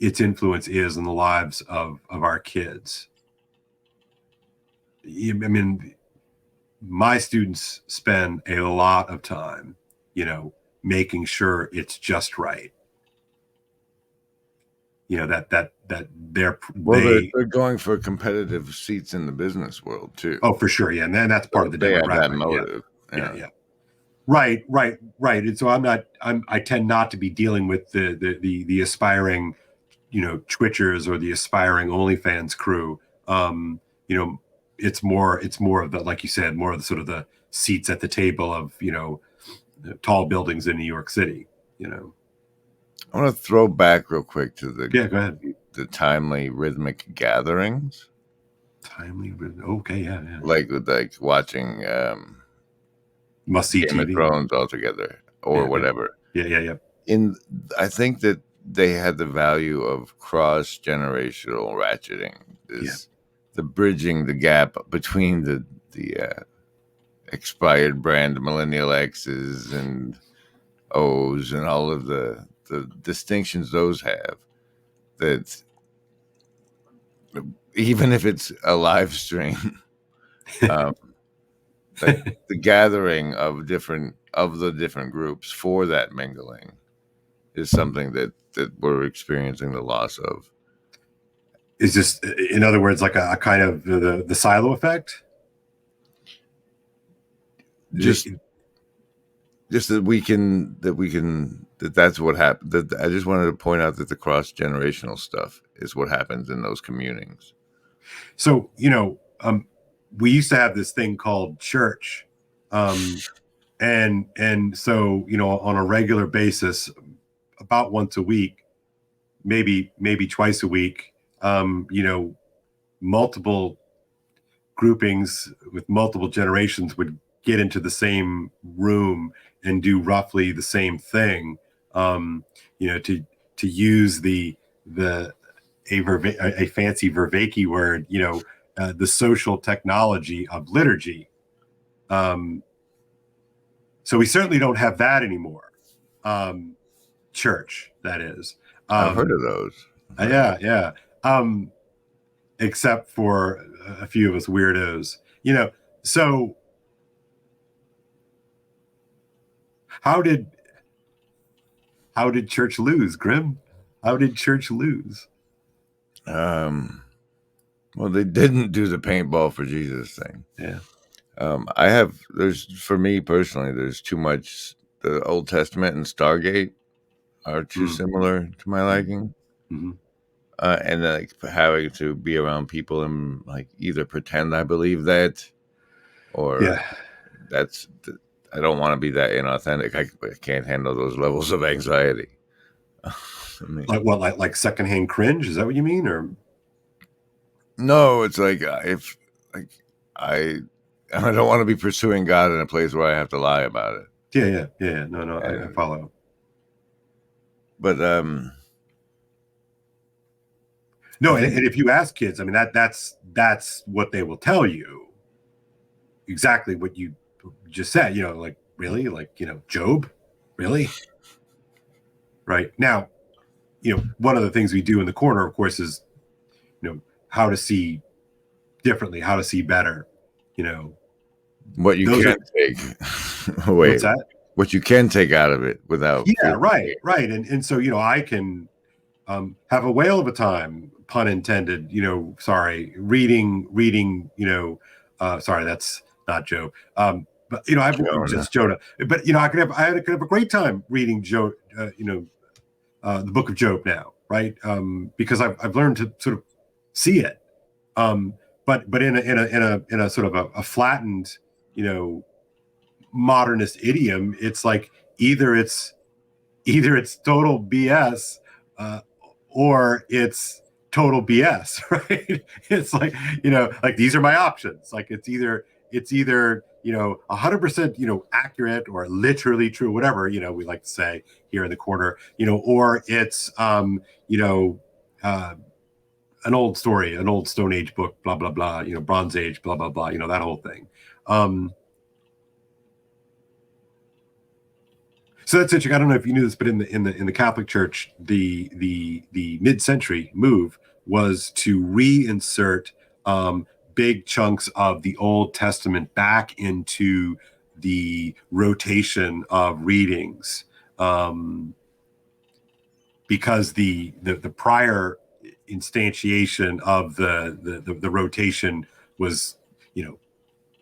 its influence is in the lives of our kids? I mean, my students spend a lot of time, making sure it's just right. That they're going for competitive seats in the business world too. Oh, for sure, yeah, and then that's part of the demographic. That motive. Yeah. Right. And so I tend not to be dealing with the aspiring, Twitchers or the aspiring OnlyFans crew. It's more of the, like you said, more of the sort of the seats at the table of tall buildings in New York City. I want to throw back real quick to go ahead. The timely rhythmic gatherings. Okay, yeah. Like watching must see Game TV. of Thrones all together or whatever. Yeah. I think that they had the value of cross generational ratcheting. The bridging the gap between the expired brand millennial X's and O's and all of the distinctions those have, that even if it's a live stream, the gathering of the different groups for that mingling is something that we're experiencing the loss of. Is this, in other words, like a kind of the silo effect? Just that's what happened. I just wanted to point out that the cross-generational stuff is what happens in those communings. So, we used to have this thing called church, and so on a regular basis, about once a week, maybe twice a week, multiple groupings with multiple generations would get into the same room and do roughly the same thing. To use a fancy Vervaeke word, the social technology of liturgy. So we certainly don't have that anymore. Church, that is. I've heard of those. Yeah. Except for a few of us weirdos, So how did church lose, Grim? How did church lose? Well, they didn't do the paintball for Jesus thing. Yeah. For me personally, there's too much. The Old Testament and Stargate are too similar to my liking. Mm-hmm. And like having to be around people and like either pretend I believe that, or I don't want to be that inauthentic. I can't handle those levels of anxiety. Like what? Like secondhand cringe? Is that what you mean? Or no, it's like I don't want to be pursuing God in a place where I have to lie about it. Yeah. No, I follow. But no, and if you ask kids, I mean that's what they will tell you. Exactly what you just said. Like really, like Job, really, right now. One of the things we do in the corner, of course, is how to see differently, how to see better. What you can't take. Wait, what's that? What you can take out of it without. Yeah, right. And so I can have a whale of a time, pun intended. Reading. Sorry, that's not Joe. But I've just Jonah. But I could have a great time reading Joe. The Book of Job now, right? Because I've learned to sort of see it. But in a sort of a flattened, modernist idiom, it's like either it's total BS, or it's total BS, right? It's like like these are my options. Like it's either 100% accurate or literally true, whatever we like to say here in the corner, or it's an old story, an old Stone Age book, blah blah blah, Bronze Age, blah blah blah, that whole thing. So that's interesting. I don't know if you knew this, but in the Catholic Church, the mid-century move was to reinsert big chunks of the Old Testament back into the rotation of readings, because the prior instantiation of the rotation was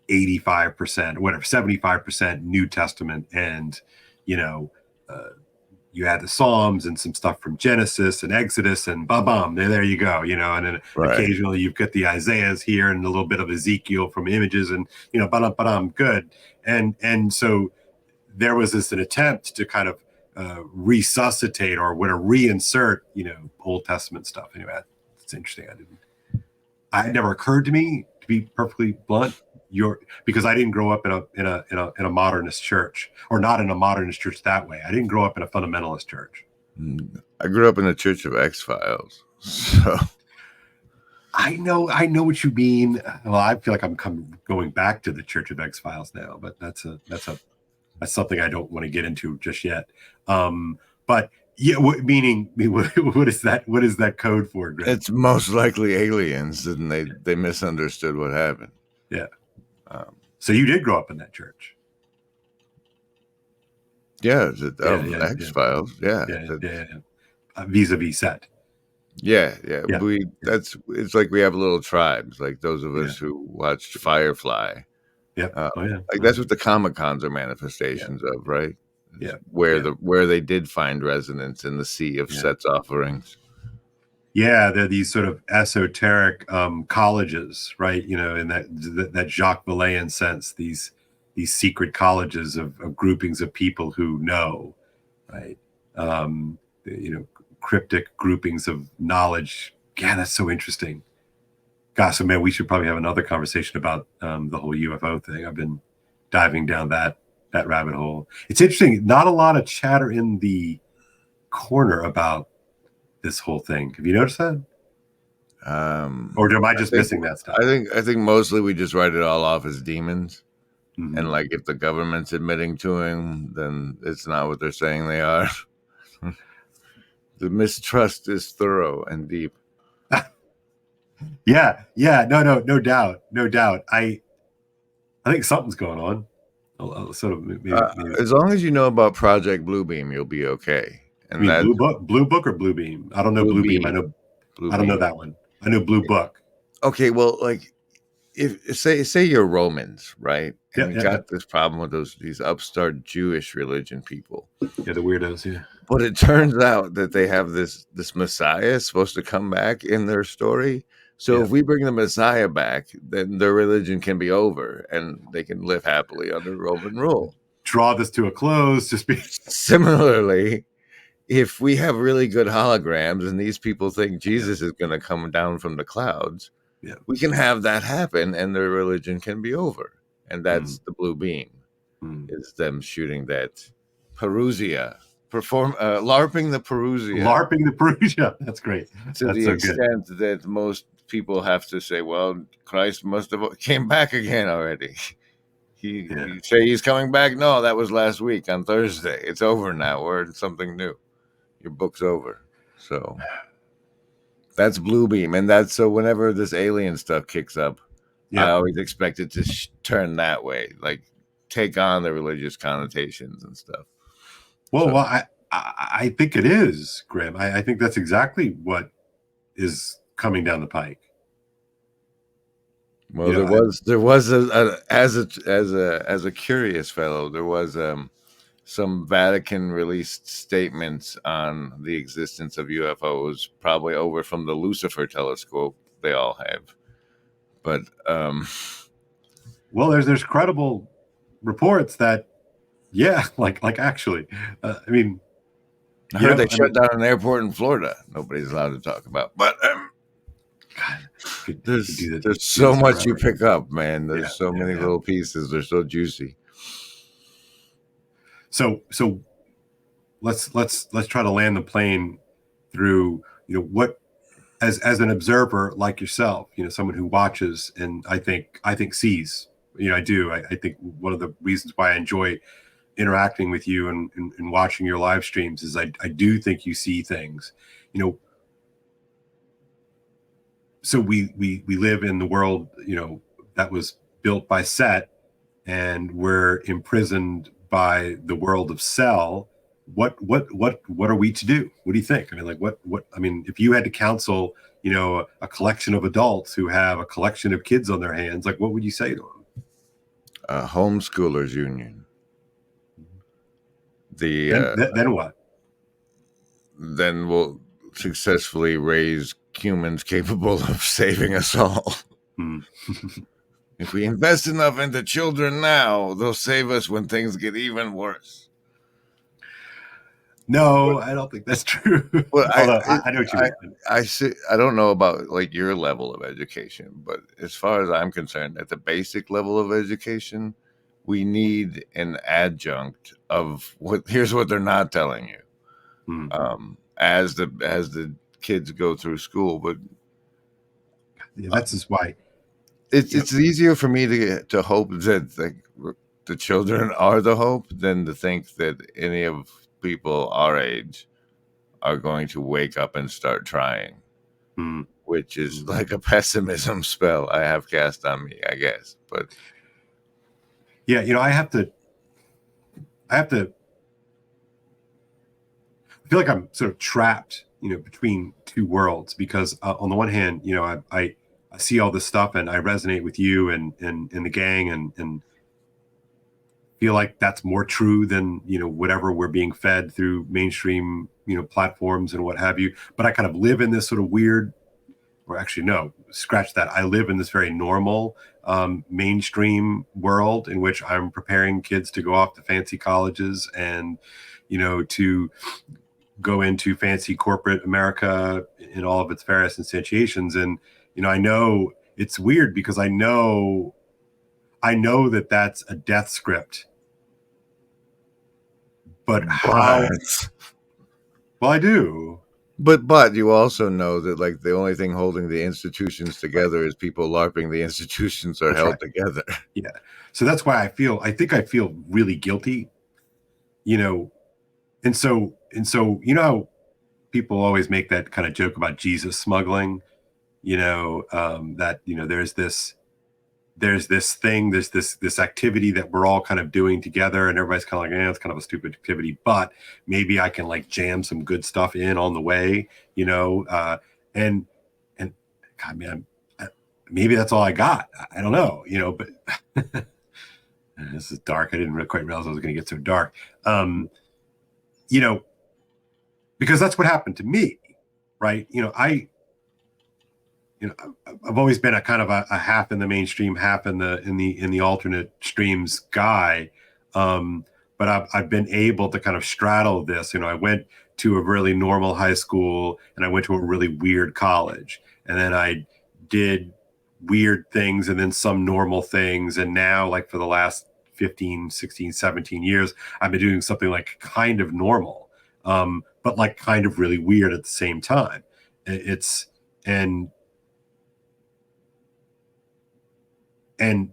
85%, whatever, 75% New Testament, and you had the Psalms and some stuff from Genesis and Exodus and ba-bam, there you go, and then occasionally you've got the Isaiahs here and a little bit of Ezekiel from images, and ba-dum, good. And so there was an attempt to kind of resuscitate or reinsert, Old Testament stuff. Anyway, it's interesting. It never occurred to me, to be perfectly blunt, because I didn't grow up in a modernist church, or not in a modernist church that way. I didn't grow up in a fundamentalist church. I grew up in the Church of X-Files, so I know what you mean. Well, I feel like I'm going back to the Church of X-Files now, but that's something I don't want to get into just yet. But yeah, meaning what is that? What is that code for, Greg? It's most likely aliens, and they misunderstood what happened. Yeah. So you did grow up in that church? Yeah, X-Files. Yeah. Vis-a-vis set. Yeah. It's like we have little tribes, like those of us who watched Firefly. Yeah. That's what the Comic-Cons are manifestations of, right? Yeah. Where they did find resonance in the sea of Set's offerings. Yeah, they're these sort of esoteric colleges, right? In that Jacques Valléan sense, these secret colleges of groupings of people who know, right? Um, cryptic groupings of knowledge. Yeah, that's so interesting. Gosh, so man, we should probably have another conversation about the whole UFO thing. I've been diving down that rabbit hole. It's interesting. Not a lot of chatter in the corner about this whole thing. Have you noticed that? Or am I I just think missing that stuff? I think mostly we just write it all off as demons. And Mhm. like if the government's admitting to him, then it's not what they're saying they are. The mistrust is thorough and deep. Yeah, no doubt, no doubt. I think something's going on. I'll sort of maybe. As long as you know about Project Bluebeam, you'll be okay. I And mean, that Blue Book or Blue Beam? I don't know Blue Blue Beam. Beam, I don't know Bluebeam. that one. I know Blue Book. Okay, well, like if say you're Romans, right? Yeah, And you yeah, yeah. got this problem with these upstart Jewish religion people. Yeah, the weirdos. Yeah, But it turns out that they have this Messiah supposed to come back in their story. So yeah. if we bring the Messiah back, then their religion can be over and they can live happily under Roman rule. Draw this to a close. Just be. Similarly, if we have really good holograms and these people think Jesus is going to come down from the clouds, Yeah. we can have that happen and their religion can be over. And that's the blue beam, is them shooting that Perusia, LARPing the Perusia. LARPing the Perusia. That's great. To That's the so good. extent that most people have to say, well, Christ must have came back again already. You say he's coming back? No, that was last week on Thursday. It's over now. We're in something new. Your book's over. So that's blue beam. And that's so whenever this alien stuff kicks up, I always expect it to turn that way, like take on the religious connotations and stuff. Well, I think it is, Grim. I think that's exactly what is coming down the pike. Well, there was as a curious fellow, there was some Vatican released statements on the existence of UFOs, probably over from the Lucifer telescope they all have. But well, there's credible reports that like actually, I mean, I heard they shut down an airport in Florida. Nobody's allowed to talk about, but God, there's so much you pick up, man. There's so many little pieces. They're so juicy. So let's try to land the plane through what as an observer like yourself, someone who watches and I think sees. I do. I think one of the reasons why I enjoy interacting with you and watching your live streams is I do think you see things. So we live in the world that was built by Set, and we're imprisoned by the world of Cell. What are we to do? What do you think? I mean, like what I mean, if you had to counsel a collection of adults who have a collection of kids on their hands, like what would you say to them? Homeschoolers Union. Then what? Then we'll successfully raise humans capable of saving us all. If we invest enough into children now, they'll save us when things get even worse. No, I don't think that's true. Well, I know what you mean. I don't know about like your level of education, but as far as I'm concerned, at the basic level of education, we need an adjunct of here's what they're not telling you. As the kids go through school, but that's just why it's easier for me to hope that the children are the hope than to think that any of people our age are going to wake up and start trying, which is like a pessimism spell I have cast on me, I guess. But yeah, I have to I feel like I'm sort of trapped, between two worlds, because on the one hand, I see all this stuff and I resonate with you and the gang and feel like that's more true than, whatever we're being fed through mainstream, platforms and what have you. But I kind of live in this sort of weird, or actually, no, scratch that. I live in this very normal mainstream world in which I'm preparing kids to go off to fancy colleges and, to go into fancy corporate America in all of its various instantiations. And, I know it's weird because I know that that's a death script. But how? Well, I do. But you also know that like the only thing holding the institutions together is people LARPing the institutions are held together. Yeah. So that's why I think I feel really guilty, and so how people always make that kind of joke about Jesus smuggling, that, there's this activity that we're all kind of doing together, and everybody's kind of like, it's kind of a stupid activity, but maybe I can like jam some good stuff in on the way, and God, man, maybe that's all I got. I don't know, but this is dark. I didn't really quite realize I was going to get so dark, because that's what happened to me, right? I've always been a kind of a half in the mainstream, half in the alternate streams guy. But I've been able to kind of straddle this. I went to a really normal high school and I went to a really weird college, and then I did weird things and then some normal things. And now, like for the last 15, 16, 17 years, I've been doing something like kind of normal, but like kind of really weird at the same time. And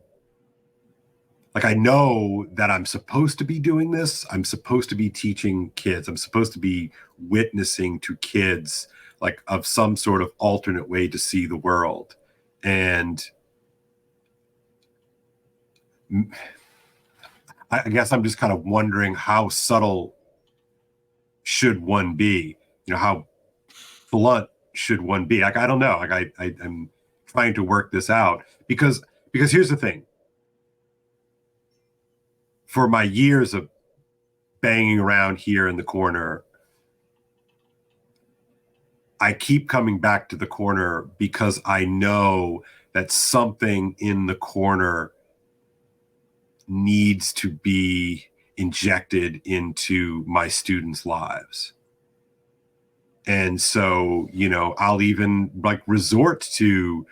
like, I know that I'm supposed to be doing this. I'm supposed to be teaching kids. I'm supposed to be witnessing to kids like of some sort of alternate way to see the world. And I guess I'm just kind of wondering, how subtle should one be? How blunt should one be? Like, I don't know. Like, I'm trying to work this out because here's the thing. For my years of banging around here in the corner, I keep coming back to the corner because I know that something in the corner needs to be injected into my students' lives. And so, I'll even like resort to,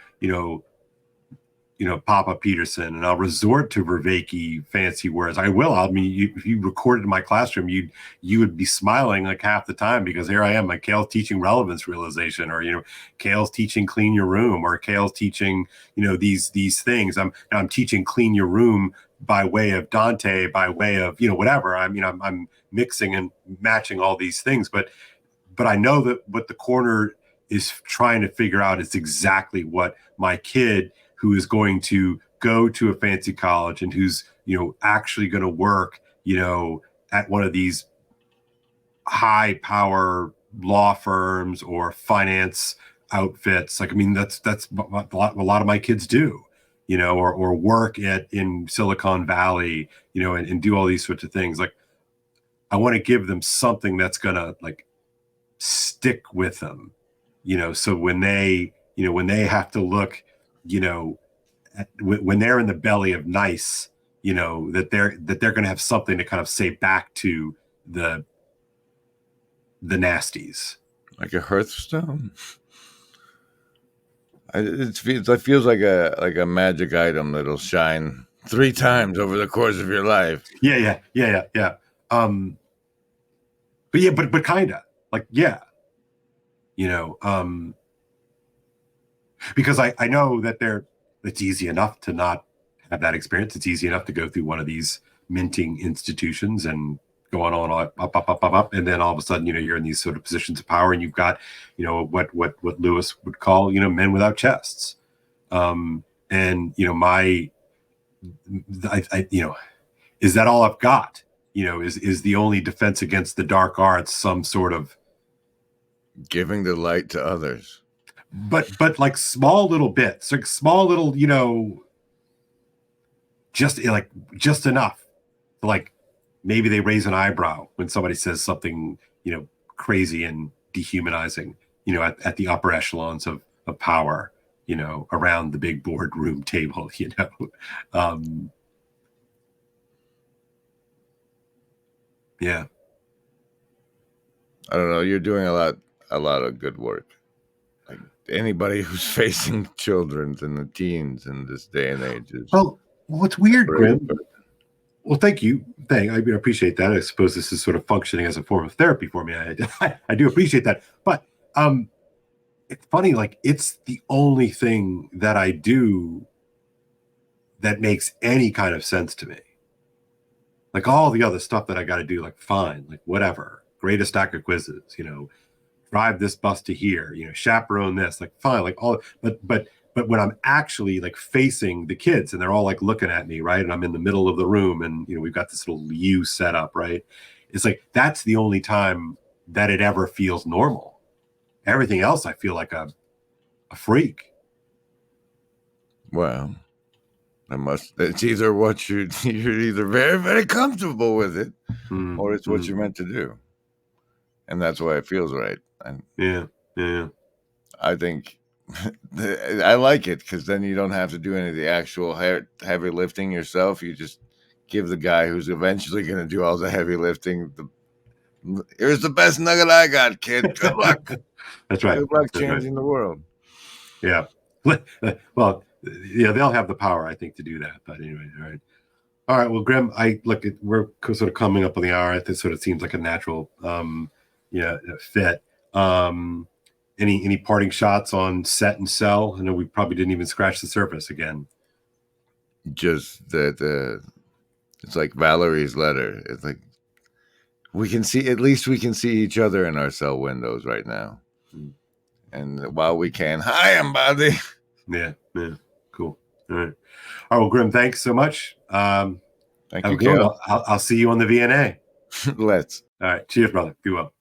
Papa Peterson, and I'll resort to Vervaeke fancy words. I will. I mean, if you recorded in my classroom, you would be smiling like half the time, because here I am, like Kale's teaching relevance realization, or Kale's teaching clean your room, or Kale's teaching these things. I'm teaching clean your room by way of Dante, by way of whatever. I'm mixing and matching all these things, but I know that what the corner is trying to figure out is exactly what my kid, who is going to go to a fancy college and who's, actually going to work, at one of these high power law firms or finance outfits. Like, I mean, that's a lot of my kids do, or work in Silicon Valley, and do all these sorts of things. Like, I want to give them something that's going to like stick with them, so when they have to look, when they're in the belly of nice, that they're going to have something to kind of say back to the nasties. Like a Hearthstone. It feels like a magic item that'll shine 3 times over the course of your life. Yeah. But kind of like, yeah. Because I know that it's easy enough to not have that experience. It's easy enough to go through one of these minting institutions and go on up, and then all of a sudden, you're in these sort of positions of power, and you've got, what Lewis would call, men without chests. And is that all I've got? Is the only defense against the dark arts some sort of giving the light to others? But like small little bits, like small little, just enough, like maybe they raise an eyebrow when somebody says something, crazy and dehumanizing, at the upper echelons of power, around the big boardroom table, Yeah. I don't know. You're doing a lot of good work. Like anybody who's facing children and the teens in this day and age is Well, what's weird, brave. Grim? Well, thank you. I appreciate that. I suppose this is sort of functioning as a form of therapy for me. I do appreciate that. But it's funny, like it's the only thing that I do that makes any kind of sense to me. Like all the other stuff that I got to do, like fine, like whatever, grade a stack of quizzes, drive this bus to here, chaperone this, like fine, like all, but when I'm actually like facing the kids and they're all like looking at me, right, and I'm in the middle of the room and we've got this little U set up, right, it's like that's the only time that it ever feels normal. Everything else I feel like a freak. Well, it's either you're either very, very comfortable with it, or it's what you're meant to do. And that's why it feels right. And yeah. I think I like it because then you don't have to do any of the actual heavy lifting yourself. You just give the guy who's eventually going to do all the heavy lifting. Here's the best nugget I got, kid. Good luck. That's right. Good luck changing the world. Yeah. Well, they'll have the power, I think, to do that. But anyway, all right. All right. Well, Grim, we're sort of coming up on the hour. It sort of seems like a natural fit. Any parting shots on set and sell? I know we probably didn't even scratch the surface again. Just that it's like Valerie's letter. It's like at least we can see each other in our cell windows right now. And while we can, hi, everybody. Yeah. Cool. All right. All right. Well, Grim, thanks so much. Thank you, Kel. I'll see you on the VNA. Let's. All right. Cheers, brother. Be well.